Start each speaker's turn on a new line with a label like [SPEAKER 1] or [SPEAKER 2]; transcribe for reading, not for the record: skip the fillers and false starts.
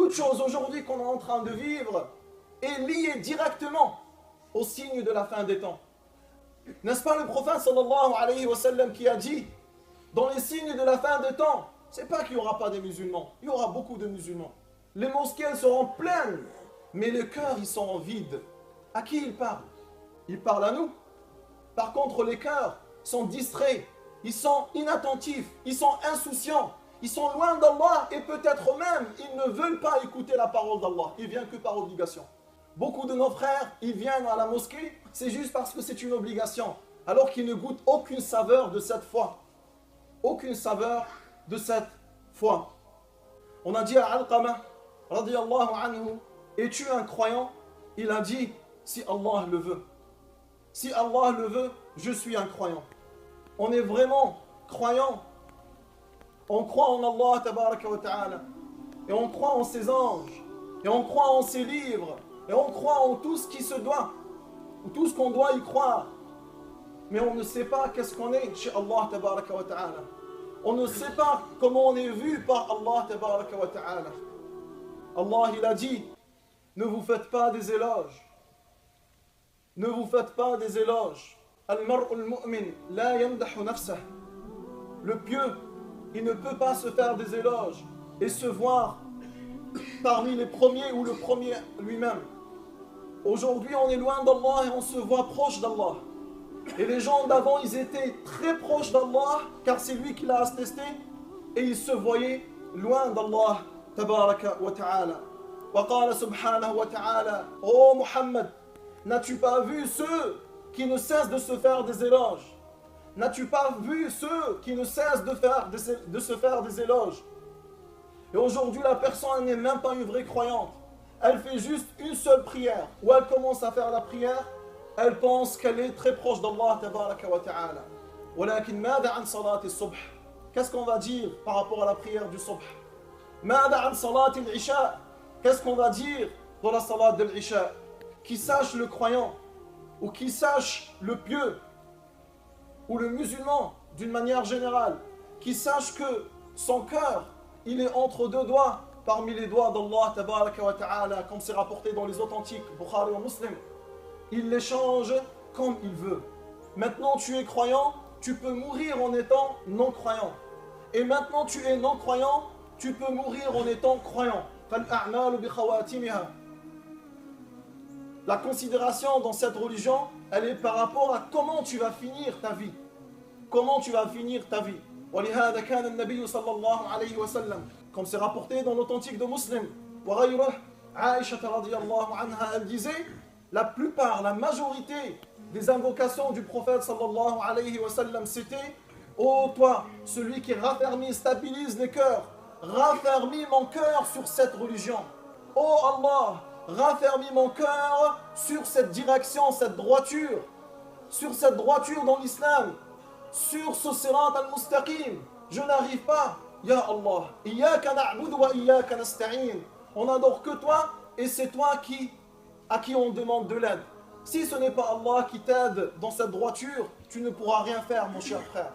[SPEAKER 1] Beaucoup de choses aujourd'hui qu'on est en train de vivre est liée directement au signe de la fin des temps. N'est-ce pas le prophète sallallahu alayhi wa sallam qui a dit, dans les signes de la fin des temps, c'est pas qu'il n'y aura pas des musulmans, il y aura beaucoup de musulmans. Les mosquées elles seront pleines, mais les cœurs ils sont vides. À qui il parle? Il parle à nous. Par contre, les cœurs sont distraits, ils sont inattentifs, ils sont insouciants, ils sont loin d'Allah et peut-être même ils ne veulent pas écouter la parole d'Allah. Ils viennent que par obligation. Beaucoup de nos frères, ils viennent à la mosquée, c'est juste parce que c'est une obligation, alors qu'ils ne goûtent aucune saveur de cette foi. Aucune saveur de cette foi. On a dit à Alqama, radiyallahu anhu, es-tu un croyant? Il a dit, si Allah le veut. Si Allah le veut, je suis un croyant. On est vraiment croyant. On croit en Allah tabaraka wa ta'ala. Et on croit en ses anges. Et on croit en ses livres. Et on croit en tout ce qui se doit. Ou tout ce qu'on doit y croire. Mais on ne sait pas qu'est-ce qu'on est chez Allah tabaraka wa ta'ala. On ne sait pas comment on est vu par Allah tabaraka wa ta'ala. Allah il a dit, ne vous faites pas des éloges. Ne vous faites pas des éloges. Al-mar'ul mu'min la yamdahu nafsah. Le pieux, il ne peut pas se faire des éloges et se voir parmi les premiers ou le premier lui-même. Aujourd'hui, on est loin d'Allah et on se voit proche d'Allah. Et les gens d'avant, ils étaient très proches d'Allah car c'est lui qui l'a attesté et ils se voyaient loin d'Allah tabaraka wa ta'ala. Wa qala subhanahu wa ta'ala, oh Muhammad, n'as-tu pas vu ceux qui ne cessent de se faire des éloges? N'as-tu pas vu ceux qui ne cessent de se faire des éloges? Et aujourd'hui, la personne n'est même pas une vraie croyante. Elle fait juste une seule prière. Ou elle commence à faire la prière, elle pense qu'elle est très proche d'Allah tabaraka wa ta'ala. Walakin mada an salati subh. Qu'est-ce qu'on va dire par rapport à la prière du subh? Mada an salati al-isha. Qu'est-ce qu'on va dire dans la salat de l'isha? Qui sache le croyant, ou qui sache le pieux, ou le musulman d'une manière générale, qui sache que son cœur, il est entre deux doigts, parmi les doigts d'Allah tabaraka wa ta'ala, comme c'est rapporté dans les authentiques Bukhari et Muslim. Il les change comme il veut. Maintenant tu es croyant, tu peux mourir en étant non-croyant. Et maintenant tu es non-croyant, tu peux mourir en étant croyant. فَالْأَعْمَالُ بِخَوَاتِمِهَا. La considération dans cette religion, elle est par rapport à comment tu vas finir ta vie. Comment tu vas finir ta vie. وَلِهَذَا كَانَ النَّبِيُّ صَلَّى اللَّهُ عَلَيْهِ وَسَلَّمَ. Comme c'est rapporté dans l'authentique de Muslim. وَغَيْرُهُ Aïcha radiyallahu anha, elle disait, la plupart, la majorité des invocations du prophète sallallahu alayhi wa sallam, c'était, ô toi, celui qui raffermit, stabilise les cœurs, raffermis mon cœur sur cette religion. Ô Allah, raffermis mon cœur sur cette direction, cette droiture dans l'islam, sur ce sirat al-mustaqim. Je n'arrive pas, ya Allah. Iyyaka na'budu wa iyyaka nasta'in. On n'adore que toi et c'est toi à qui on demande de l'aide. Si ce n'est pas Allah qui t'aide dans cette droiture, tu ne pourras rien faire, mon cher frère.